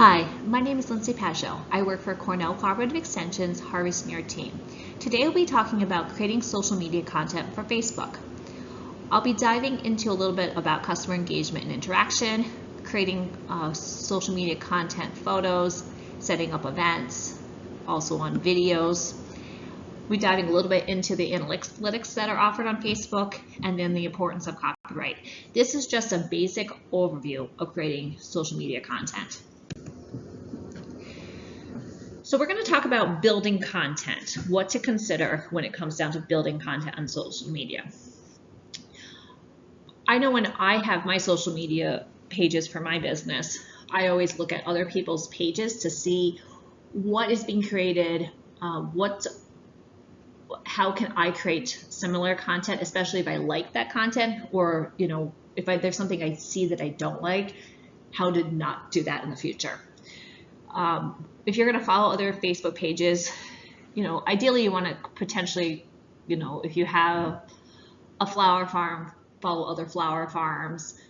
Hi, my name is Lindsay Pageau. I work for Cornell Cooperative Extension's Harvest Near team. Today we'll be talking about creating social media content for Facebook. I'll be diving into a little bit about customer engagement and interaction, creating social media content photos, setting up events, also on videos. We'll be diving a little bit into the analytics that are offered on Facebook, and then the importance of copyright. This is just a basic overview of creating social media content. So we're going to talk about building content, what to consider when it comes down to building content on social media. I know when I have my social media pages for my business, I always look at other people's pages to see what is being created, how can I create similar content, especially if I like that content, or if there's something I see that I don't like, how to not do that in the future. If you're going to follow other Facebook pages, ideally you want to potentially, if you have a flower farm, follow other flower farms,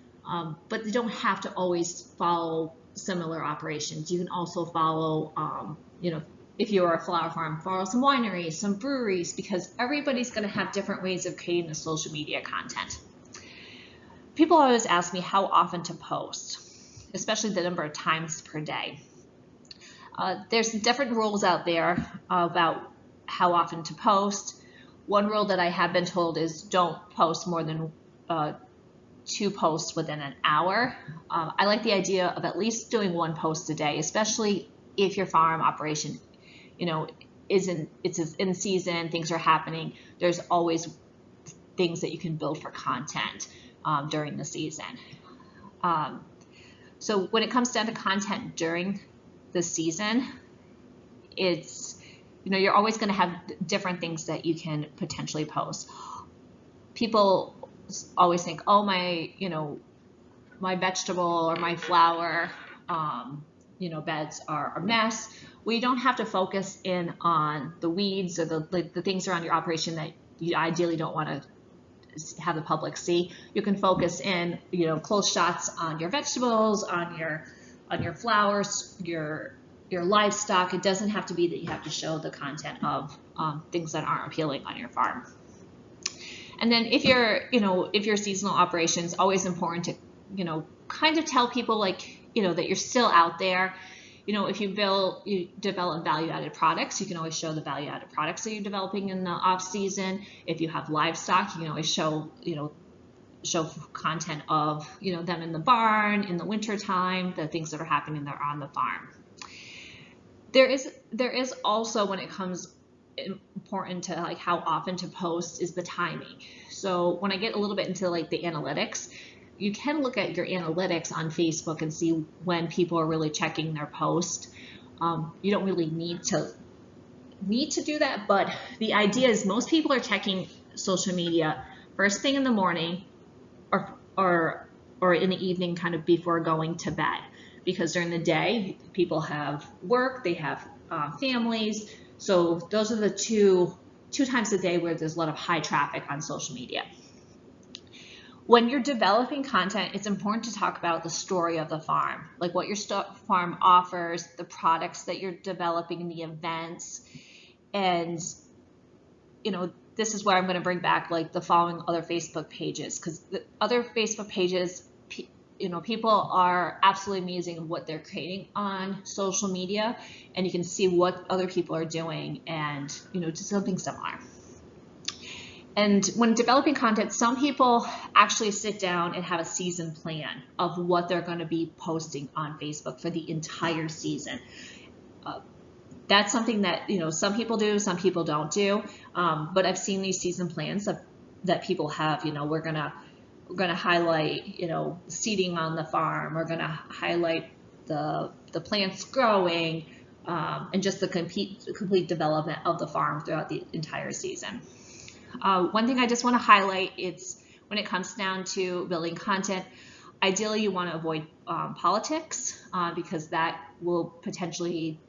but you don't have to always follow similar operations. You can also follow, if you're a flower farm, follow some wineries, some breweries, because everybody's going to have different ways of creating the social media content. People always ask me how often to post, especially the number of times per day. There's different rules out there about how often to post. One rule that I have been told is don't post more than 2 posts within an hour. I like the idea of at least doing 1 post a day, especially if your farm operation, it's in season, things are happening. There's always things that you can build for content during the season. So when it comes down to content during the season, it's you're always going to have different things that you can potentially post. People always think, oh, my vegetable or my flower beds are a mess. Well, you don't have to focus in on the weeds or the things around your operation that you ideally don't want to have the public see. You can focus in close shots on your vegetables, on your flowers, your livestock. It doesn't have to be that you have to show the content of things that aren't appealing on your farm. And then if you're seasonal operations, always important to kind of tell people that you're still out there. If you develop value-added products, you can always show the value-added products that you're developing in the off season. If you have livestock, you can always show content of them in the barn in the winter time, the things that are happening there on the farm. There is also, when it comes important to how often to post, is the timing. So when I get a little bit into the analytics, you can look at your analytics on Facebook and see when people are really checking their post. You don't really need to do that, but the idea is most people are checking social media first thing in the morning or in the evening, kind of before going to bed, because during the day people have work, they have families, so those are the two times a day where there's a lot of high traffic on social media. When you're developing content, it's important to talk about the story of the farm, like what your farm offers, the products that you're developing, the events, and this is where I'm going to bring back the following other Facebook pages, because the other Facebook pages, people are absolutely amazing at what they're creating on social media, and you can see what other people are doing and do something similar. And when developing content, some people actually sit down and have a season plan of what they're going to be posting on Facebook for the entire season. That's something that some people do, some people don't do. But I've seen these season plans that people have. We're gonna highlight seeding on the farm. We're gonna highlight the plants growing and just the complete development of the farm throughout the entire season. One thing I just want to highlight, it's when it comes down to building content, ideally you want to avoid politics because that will potentially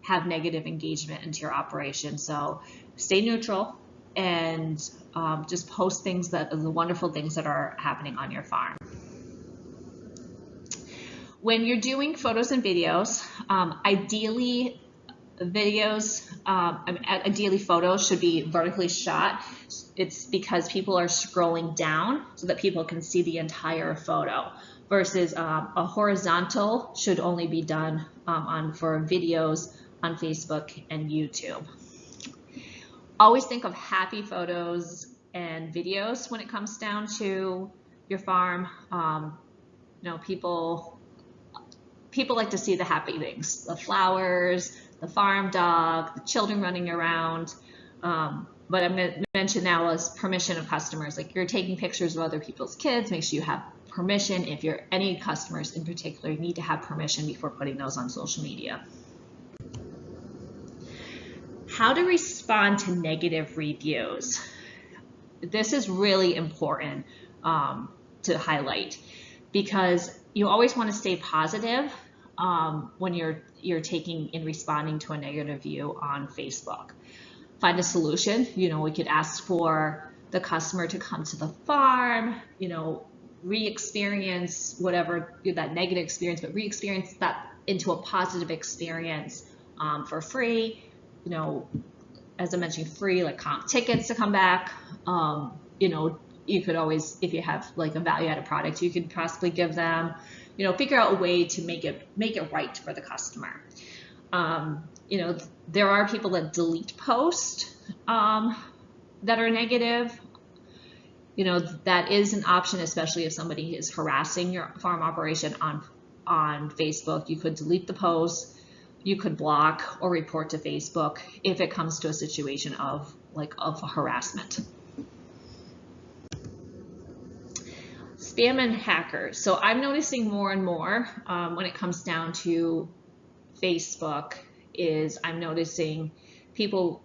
have negative engagement into your operation. So stay neutral and just post the wonderful things that are happening on your farm. When you're doing photos and videos, ideally photos should be vertically shot. It's because people are scrolling down so that people can see the entire photo, versus a horizontal should only be done for videos on Facebook and YouTube. Always think of happy photos and videos when it comes down to your farm. People like to see the happy things, the flowers, the farm dog, the children running around. But I'm going to mention now is permission of customers. Like, you're taking pictures of other people's kids, make sure you have permission. If you're any customers in particular, you need to have permission before putting those on social media. How to respond to negative reviews. This is really important to highlight, because you always want to stay positive when you're taking and responding to a negative review on Facebook. Find a solution. We could ask for the customer to come to the farm, re-experience whatever that negative experience, but re-experience that into a positive experience for free. As I mentioned, free, like comp tickets to come back. You could always, if you have like a value-added product, you could possibly give them, figure out a way to make it right for the customer. There are people that delete posts that are negative. That is an option, especially if somebody is harassing your farm operation on Facebook. You could delete the post. You could block or report to Facebook if it comes to a situation of harassment. Spam and hackers. So I'm noticing more and more when it comes down to Facebook is I'm noticing people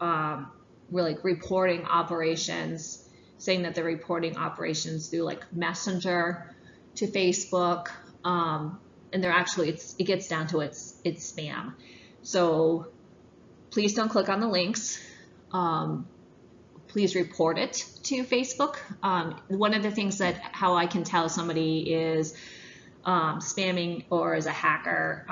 reporting operations, saying that they're reporting operations through like Messenger to Facebook, and they're actually, it gets down to it's spam. So please don't click on the links. Please report it to Facebook. One of the things how I can tell somebody is spamming or is a hacker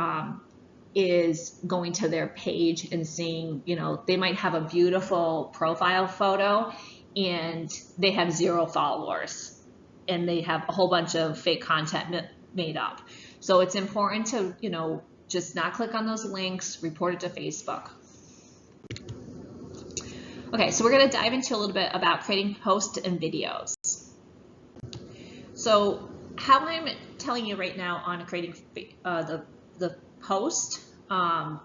is going to their page and seeing, they might have a beautiful profile photo and they have 0 followers and they have a whole bunch of fake content made up. So it's important to, just not click on those links, report it to Facebook. Okay, so we're going to dive into a little bit about creating posts and videos. So how I'm telling you right now on creating the post, I'm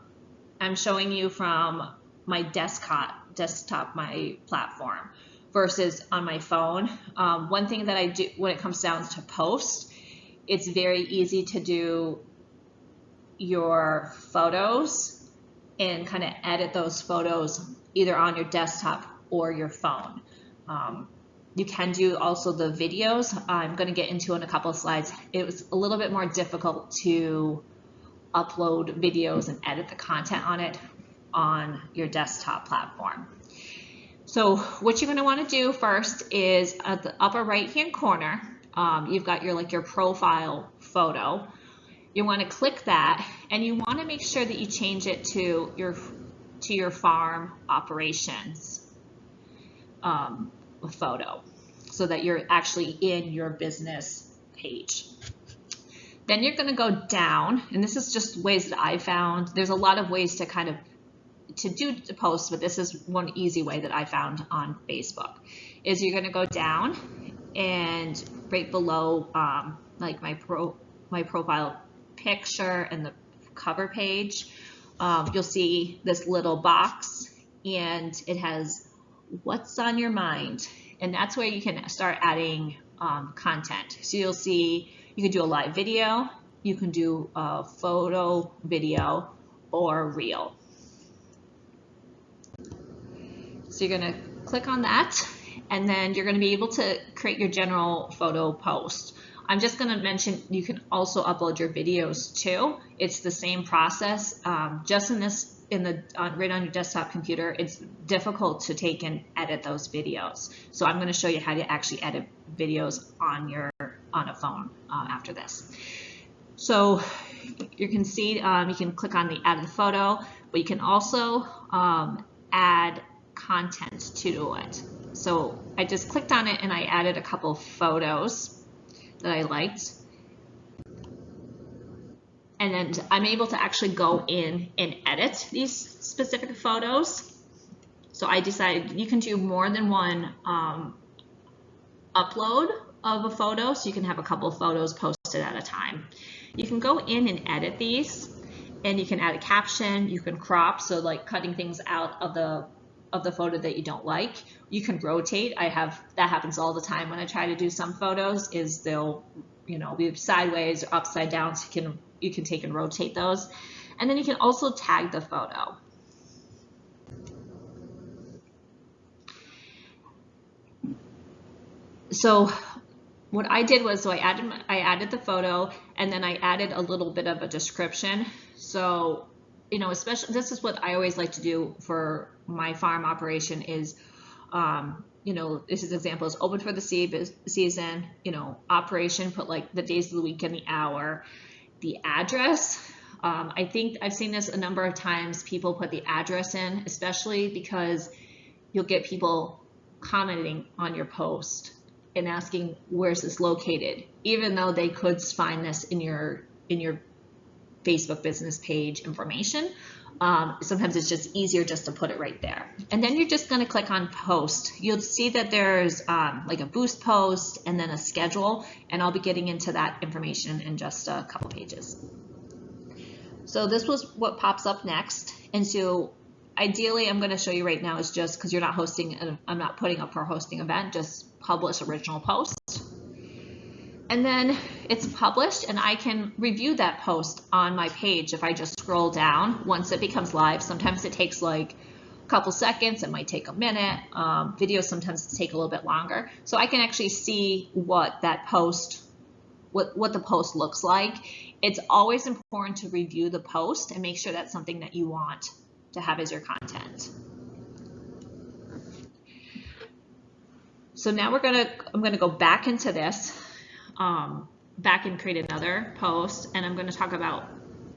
showing you from my desktop, my platform, versus on my phone. One thing that I do when it comes down to post, it's very easy to do your photos and kind of edit those photos either on your desktop or your phone. You can do also the videos. I'm going to get into in a couple of slides. It was a little bit more difficult to upload videos and edit the content on it on your desktop platform. So what you're going to want to do first is at the upper right hand corner, you've got your profile photo. You want to click that, and you want to make sure that you change it to your farm operations photo, so that you're actually in your business page. Then you're going to go down, and this is just ways that I found. There's a lot of ways to do the post, but this is one easy way that I found on Facebook. Is you're going to go down, and right below like my profile picture and the cover page, you'll see this little box, and it has what's on your mind, and that's where you can start adding content. So you'll see you can do a live video, you can do a photo, video, or reel. So you're going to click on that, and then you're going to be able to create your general photo post. I'm just going to mention you can also upload your videos too. It's the same process. Just right on your desktop computer, it's difficult to take and edit those videos. So I'm going to show you how to actually edit videos on a phone after this. So you can see you can click on the add the photo, but you can also add content to it. So I just clicked on it and I added a couple photos that I liked. And then I'm able to actually go in and edit these specific photos. So I decided you can do more than one upload of a photo, so you can have a couple of photos posted at a time. You can go in and edit these, and you can add a caption, you can crop, so like cutting things out of the photo that you don't like. You can rotate. That happens all the time when I try to do some photos, is they'll, you know, be sideways or upside down, so you can take and rotate those. And then you can also tag the photo. So what I did was, I added the photo, and then I added a little bit of a description. So, you know, especially, this is what I always like to do for my farm operation is, you know, this is example is open for the season, you know, operation, put like the days of the week and the hour, the address. I think I've seen this a number of times, people put the address in, especially because you'll get people commenting on your post and asking where's this located, even though they could find this in your Facebook business page information. Sometimes it's just easier just to put it right there. And then you're just gonna click on post. You'll see that there's like a boost post and then a schedule, and I'll be getting into that information in just a couple pages. So this was what pops up next. And so ideally, I'm gonna show you right now is just, because you're not hosting, I'm not putting up for a hosting event, just publish original post. And then it's published, and I can review that post on my page if I just scroll down once it becomes live. Sometimes it takes like a couple seconds, it might take a minute. Videos sometimes take a little bit longer. So I can actually see what that post, what the post looks like. It's always important to review the post and make sure that's something that you want to have as your content. So now I'm gonna go back into this, back and create another post, and I'm gonna talk about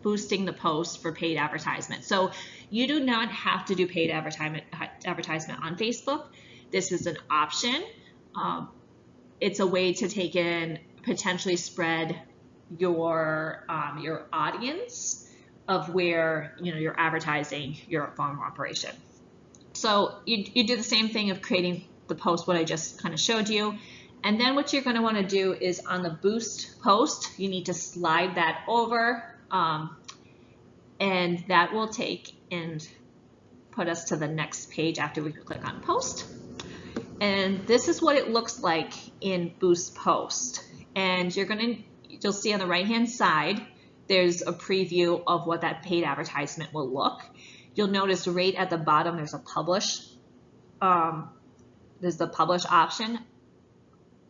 boosting the post for paid advertisement. So you do not have to do paid advertisement on Facebook. This is an option. It's a way to take in, potentially spread your audience of where, you know, you're advertising your farm operation. So you do the same thing of creating the post, what I just kind of showed you. And then what you're going to want to do is on the boost post, you need to slide that over, and that will take and put us to the next page after we click on post. And this is what it looks like in boost post. And you'll see on the right hand side, there's a preview of what that paid advertisement will look. You'll notice right at the bottom, there's a publish. There's the publish option,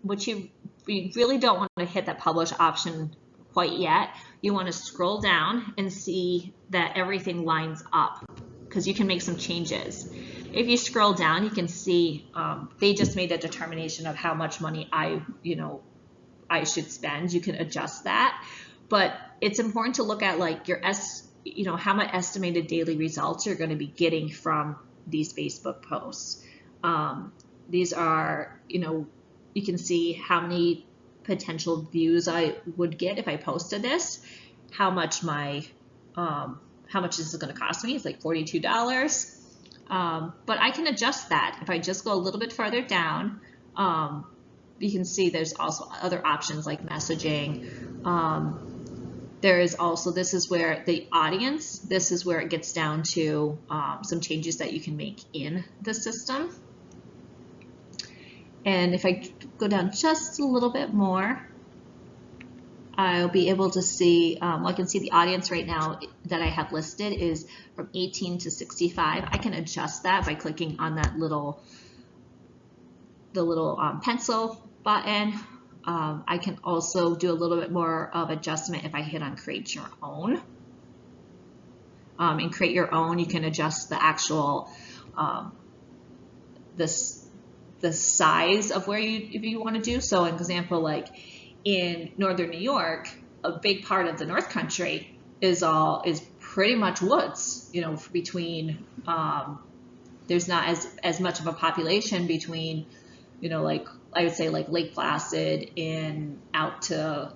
which you really don't want to hit that publish option quite yet. You want to scroll down and see that everything lines up, because you can make some changes. If you scroll down, you can see they just made a determination of how much money I should spend. You can adjust that, but it's important to look at like how much estimated daily results you're going to be getting from these Facebook posts. These are, you can see how many potential views I would get if I posted this, how much this is going to cost me. It's like $42. But I can adjust that. If I just go a little bit further down, you can see there's also other options like messaging. There is also, this is where the audience, this is where it gets down to some changes that you can make in the system. And if I go down just a little bit more, I'll be able to see, I can see the audience right now that I have listed is from 18 to 65. I can adjust that by clicking on that little pencil button. I can also do a little bit more of adjustment if I hit on create your own. In create your own, you can adjust the actual, the size of where if you want to do. So an example, like in Northern New York, a big part of the North Country, is pretty much woods, you know, between, there's not as much of a population between, you know, like I would say like Lake Placid and out to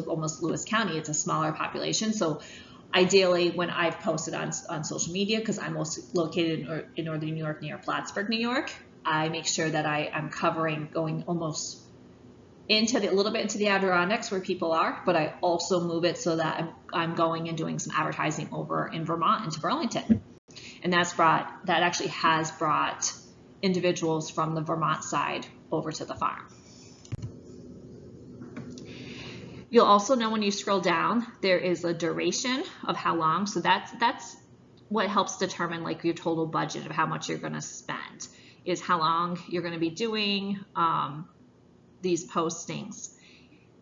almost Lewis County. It's a smaller population. So ideally, when I've posted on social media, because I'm most located in northern New York near Plattsburgh, New York, I make sure that I'm covering going almost into a little bit into the Adirondacks where people are, but I also move it so that I'm going and doing some advertising over in Vermont into Burlington. And that actually has brought individuals from the Vermont side over to the farm. You'll also know when you scroll down, there is a duration of how long. So that's what helps determine like your total budget of how much you're going to spend, is how long you're going to be doing these postings.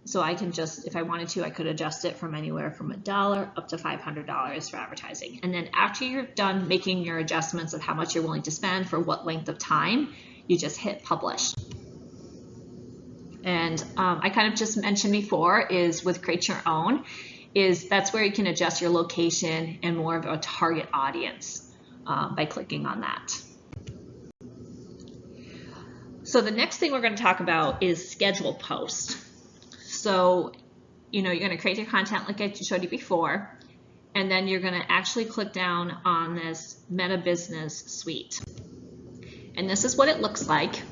So I can just, if I wanted to, I could adjust it from anywhere from $1 up to $500 for advertising. And then after you're done making your adjustments of how much you're willing to spend for what length of time, you just hit publish. And I kind of just mentioned before is with Create Your Own, that's where you can adjust your location and more of a target audience by clicking on that. So the next thing we're going to talk about is schedule post. So, you know, you're going to create your content like I showed you before, and then you're going to actually click down on this Meta Business Suite. And this is what it looks like.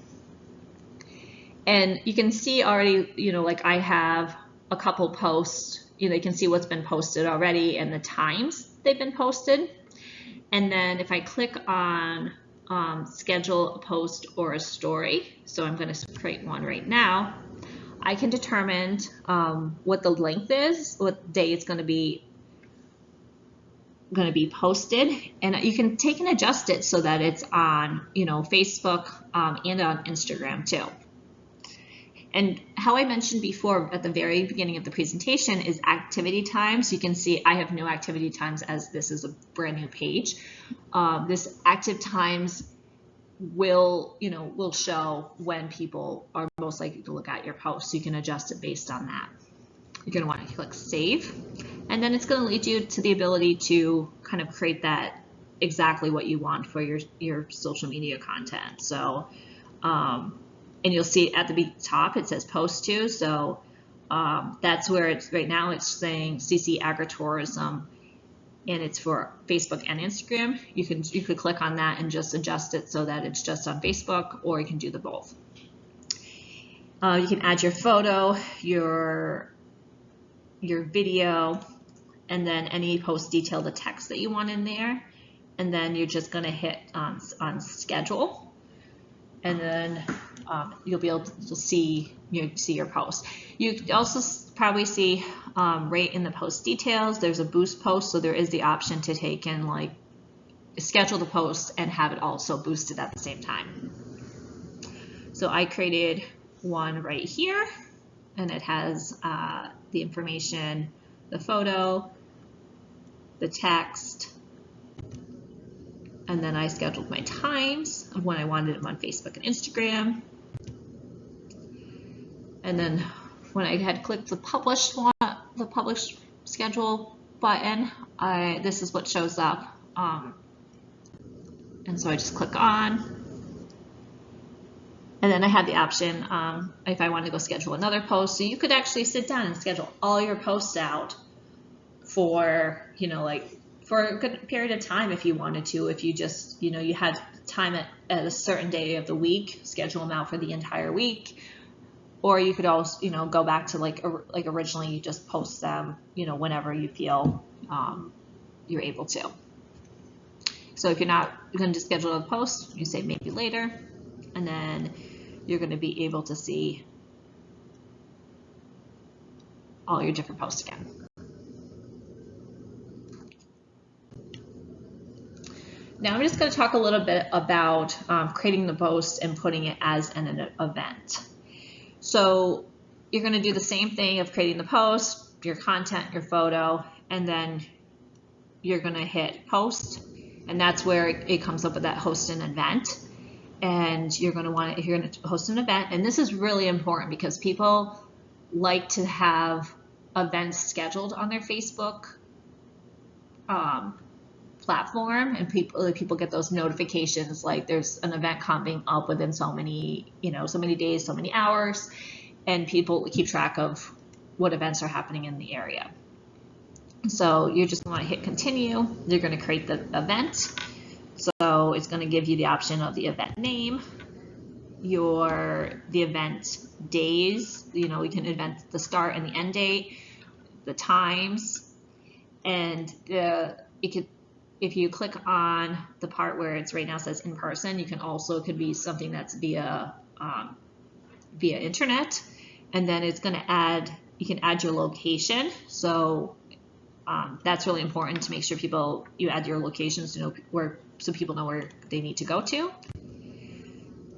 And you can see already, you know, like I have a couple posts, you know, you can see what's been posted already and the times they've been posted. And then if I click on schedule a post or a story, so I'm going to create one right now, I can determine what the length is, what day it's going to be posted, and you can take and adjust it so that it's on, you know, Facebook and on Instagram too. And how I mentioned before at the very beginning of the presentation is activity times. You can see I have no activity times as this is a brand new page. This active times will show when people are most likely to look at your post. So you can adjust it based on that. You're going to want to click save, and then it's going to lead you to the ability to kind of create that exactly what you want for your social media content. So and you'll see at the top it says post to, so that's where it's right now. It's saying CC Agritourism, and it's for Facebook and Instagram. You could click on that and just adjust it so that it's just on Facebook, or you can do the both. You can add your photo, your video, and then any post detail, the text that you want in there, and then you're just going to hit on schedule, and then you'll be able to see your post. You also probably see right in the post details, there's a boost post, so there is the option to take and like schedule the post and have it also boosted at the same time. So I created one right here, and it has the information, the photo, the text, and then I scheduled my times of when I wanted them on Facebook and Instagram. And then when I had clicked the publish schedule button, this is what shows up. And so I just click on, and then I had the option if I want to go schedule another post. So you could actually sit down and schedule all your posts out for, you know, like for a good period of time if you wanted to. If you just, you know, you had time at a certain day of the week, schedule them out for the entire week. Or you could also, you know, go back to like originally you just post them, you know, whenever you feel you're able to. So if you're not going to schedule a post, you say maybe later, and then you're going to be able to see all your different posts again. Now I'm just going to talk a little bit about creating the post and putting it as an event. So you're going to do the same thing of creating the post, your content, your photo, and then you're going to hit post, and that's where it comes up with that host an event. And you're going to want to host an event, and this is really important because people like to have events scheduled on their Facebook platform, and people get those notifications like there's an event coming up within so many, so many days, so many hours, and people keep track of what events are happening in the area. So you just want to hit continue. You're going to create the event. So it's going to give you the option of the event name, the event days, we can event the start and the end date, the times, and if you click on the part where it's right now says in person, it could be something that's via internet, and then it's going to you can add your location. So that's really important to make sure you add your locations to know so people know where they need to go to.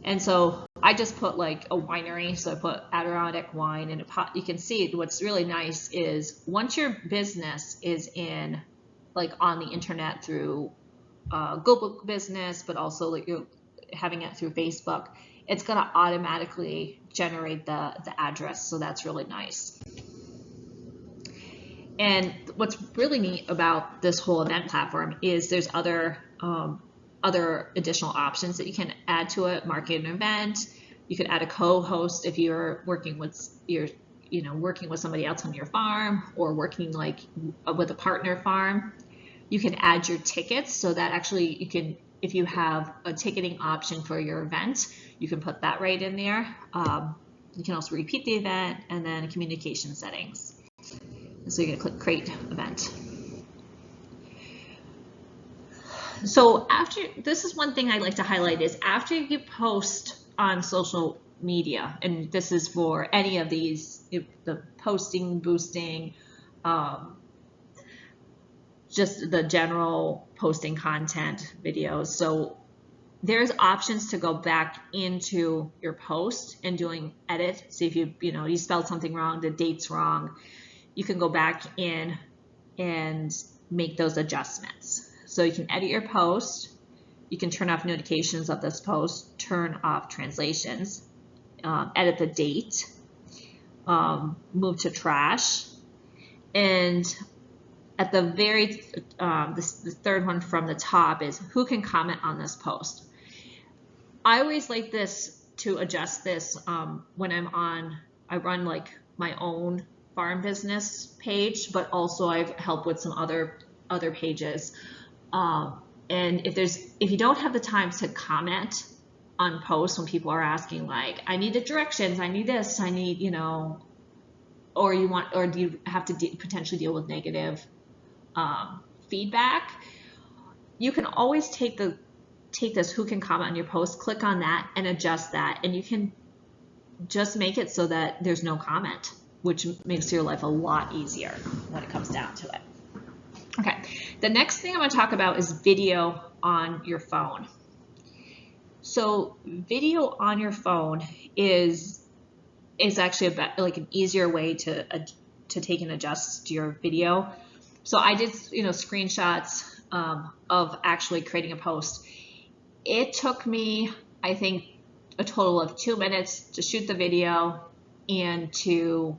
And so I just put like a winery, so I put Adirondack Wine, and you can see what's really nice is once your business is on the internet through Google Business, but also like you're having it through Facebook, it's going to automatically generate the address. So that's really nice. And what's really neat about this whole event platform is there's other additional options that you can add to it. Market an event. You could add a co-host if you're working with somebody else on your farm, or working with a partner farm. You can add your tickets, so that actually if you have a ticketing option for your event, you can put that right in there. You can also repeat the event, and then communication settings. So you're going to click create event. So this is one thing I like to highlight is after you post on social media, and this is for any of these, the posting, boosting, just the general posting content videos. So there's options to go back into your post and doing edit. So if you spelled something wrong, the date's wrong, you can go back in and make those adjustments. So you can edit your post, you can turn off notifications of this post, turn off translations, edit the date, move to trash, and at the the third one from the top is who can comment on this post. I always like to adjust this when I run like my own farm business page, but also I've helped with some other pages. And if you don't have the time to comment on posts when people are asking like, I need the directions, I need this, I need, or do you have to potentially deal with negative feedback, you can always take this who can comment on your post, click on that and adjust that, and you can just make it so that there's no comment, which makes your life a lot easier when it comes down to it. Okay, the next thing I'm going to talk about is video on your phone. So video on your phone is actually an easier way to take and adjust your video. So I did screenshots of actually creating a post. It took me, I think, a total of 2 minutes to shoot the video and to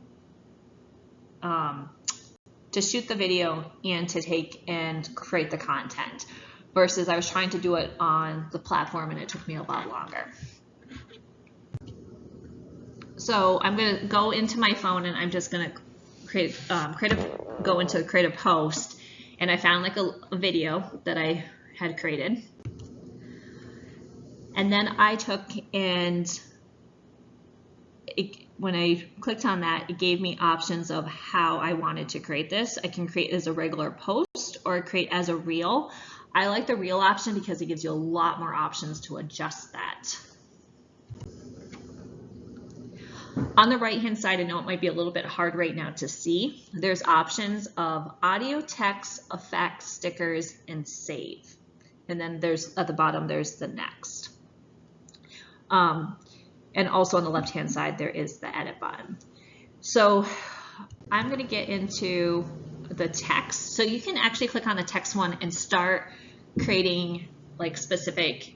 take and create the content, versus I was trying to do it on the platform and it took me a lot longer. So I'm going to go into my phone and I'm just going to go into create a post, and I found like a video that I had created, and then I took and when I clicked on that, it gave me options of how I wanted to create this. I can create as a regular post or create as a reel. I like the reel option because it gives you a lot more options to adjust that. On the right hand side, I know it might be a little bit hard right now to see, there's options of audio, text, effects, stickers, and save. And then there's at the bottom, there's the next. And also on the left hand side, there is the edit button. So I'm going to get into the text. So you can actually click on the text one and start creating like specific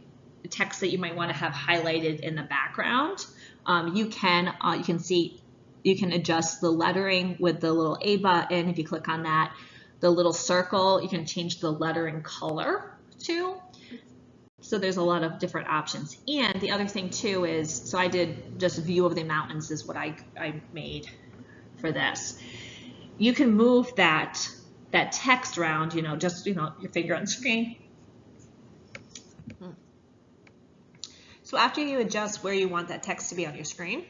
text that you might want to have highlighted in the background. You can see you can adjust the lettering with the little A button. If you click on that, the little circle, you can change the lettering color too. So there's a lot of different options. And the other thing too is, so I did just view of the mountains is what I made for this. You can move that text around, just, your finger on the screen. So after you adjust where you want that text to be on your screen,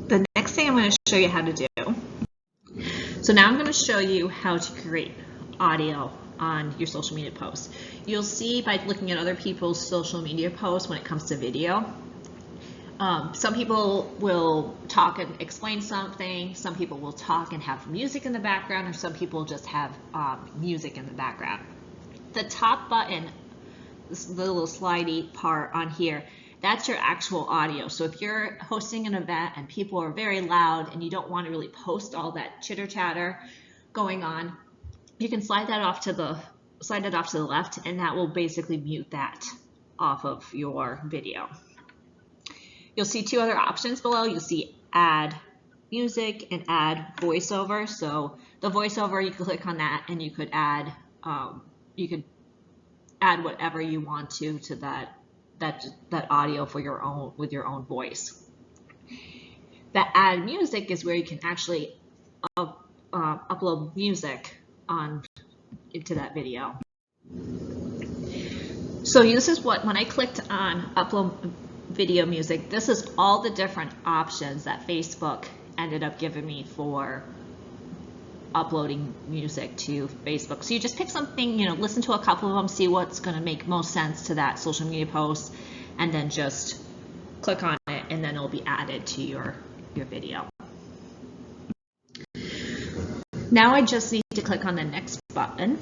the next thing I'm going to show you how to do. So now I'm going to show you how to create audio on your social media posts. You'll see by looking at other people's social media posts when it comes to video. Some people will talk and explain something, some people will talk and have music in the background, or some people just have music in the background. The top button, the little slidey part on here, that's your actual audio. So if you're hosting an event and people are very loud and you don't want to really post all that chitter chatter going on, you can slide it off to the left, and that will basically mute that off of your video. You'll see two other options below. You'll see add music and add voiceover. So the voiceover, you can click on that and you could add whatever you want to that audio for your own, with your own voice. The add music is where you can actually upload music into that video. So this is when I clicked on upload video music, this is all the different options that Facebook ended up giving me for uploading music to Facebook. So you just pick something, listen to a couple of them, see what's going to make most sense to that social media post, and then just click on it, and then it'll be added to your video. Now I just need to click on the next button.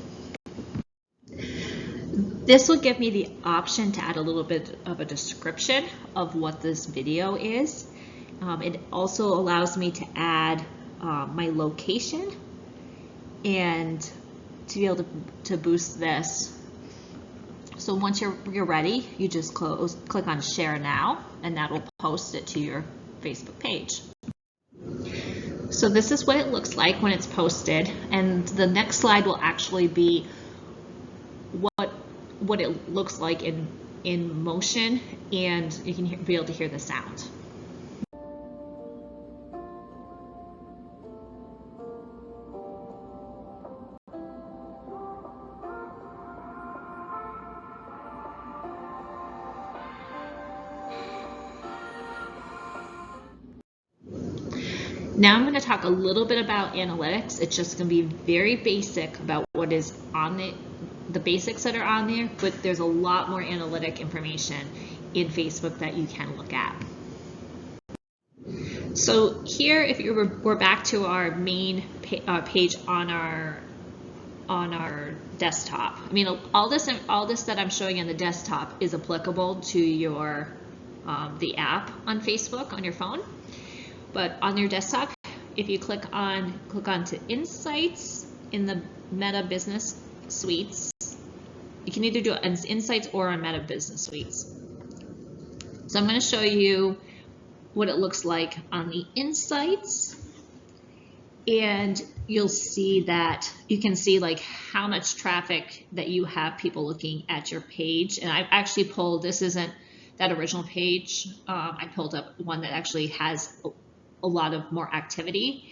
This will give me the option to add a little bit of a description of what this video is. It also allows me to add my location, and to be able to boost this. So once you're ready, you just click on share now, and that will post it to your Facebook page. So this is what it looks like when it's posted, and the next slide will actually be what it looks like in motion, and you can be able to hear the sound. Now I'm going to talk a little bit about analytics. It's just going to be very basic about what is on the basics that are on there, but there's a lot more analytic information in Facebook that you can look at. So here, if we're back to our main page on our desktop. I mean, all this that I'm showing on the desktop is applicable to your the app on Facebook on your phone. But on your desktop, if you click on to Insights in the Meta Business Suites, you can either do it as Insights or on Meta Business Suites. So I'm going to show you what it looks like on the Insights, and you'll see that you can see like how much traffic that you have people looking at your page. And I've actually pulled, this isn't that original page, I pulled up one that actually has a lot of more activity,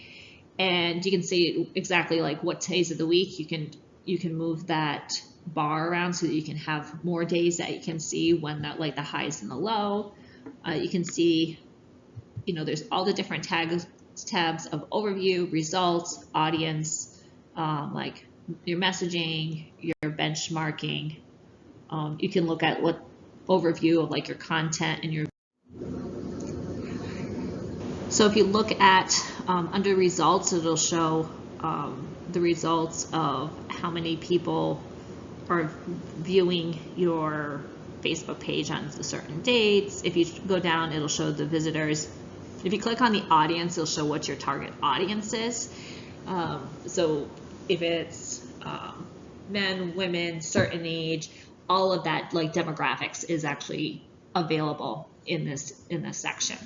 and you can see exactly like what days of the week you can move that bar around so that you can have more days that you can see when that, like the highs and the low. You can see, there's all the different tabs of overview, results, audience, like your messaging, your benchmarking. You can look at what overview of like your content and your. So if you look at under results, it'll show the results of how many people are viewing your Facebook page on certain dates. If you go down, it'll show the visitors. If you click on the audience, it'll show what your target audience is. So if it's men, women, certain age, all of that like demographics is actually available in this section.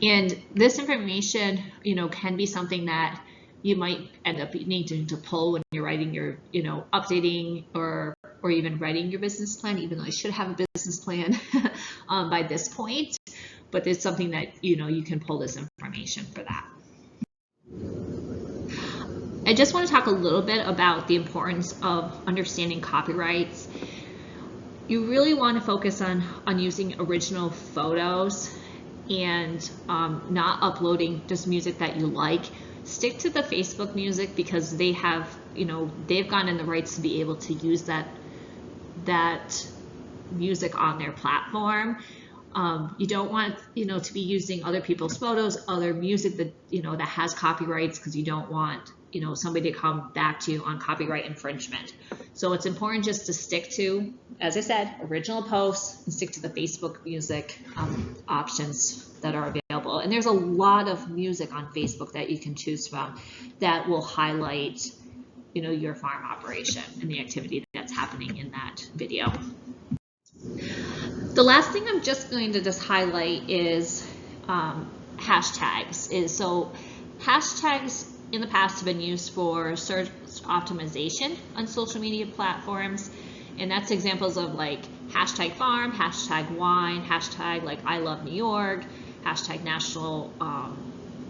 And this information, can be something that you might end up needing to pull when you're writing your, updating or even writing your business plan, even though I should have a business plan by this point. But it's something that, you can pull this information for that. I just want to talk a little bit about the importance of understanding copyrights. You really want to focus on using original photos and not uploading just music that you like. Stick to the Facebook music because they have, they've gotten the rights to be able to use that music on their platform. You don't want, to be using other people's photos, other music that, that has copyrights, because you don't want, somebody to come back to you on copyright infringement. So it's important just to stick to, as I said, original posts and stick to the Facebook music options that are available. And there's a lot of music on Facebook that you can choose from that will highlight, your farm operation and the activity that's happening in that video. The last thing I'm just going to highlight is hashtags. So hashtags in the past have been used for search optimization on social media platforms, and that's examples of like hashtag farm, hashtag wine, hashtag like I love New York, hashtag National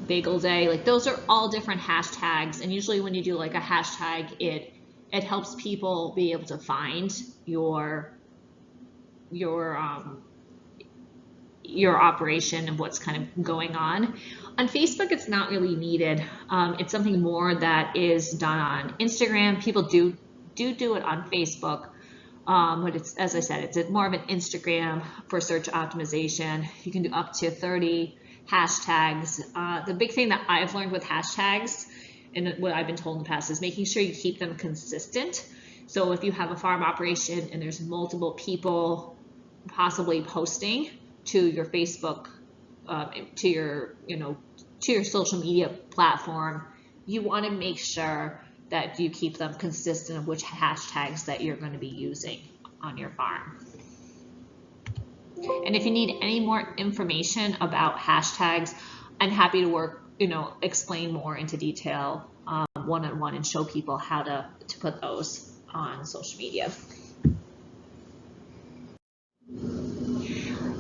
Bagel Day. Like those are all different hashtags, and usually when you do like a hashtag, it helps people be able to find your operation and what's kind of going on. On Facebook, it's not really needed. It's something more that is done on Instagram. People do it on Facebook, but it's, as I said, it's more of an Instagram for search optimization. You can do up to 30 hashtags. The big thing that I've learned with hashtags and what I've been told in the past is making sure you keep them consistent. So if you have a farm operation and there's multiple people possibly posting to your Facebook, to your social media platform, you want to make sure that you keep them consistent of which hashtags that you're going to be using on your farm. And if you need any more information about hashtags, I'm happy to work, explain more into detail one-on-one and show people how to put those on social media.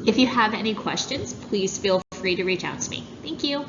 If you have any questions, please feel free to reach out to me. Thank you.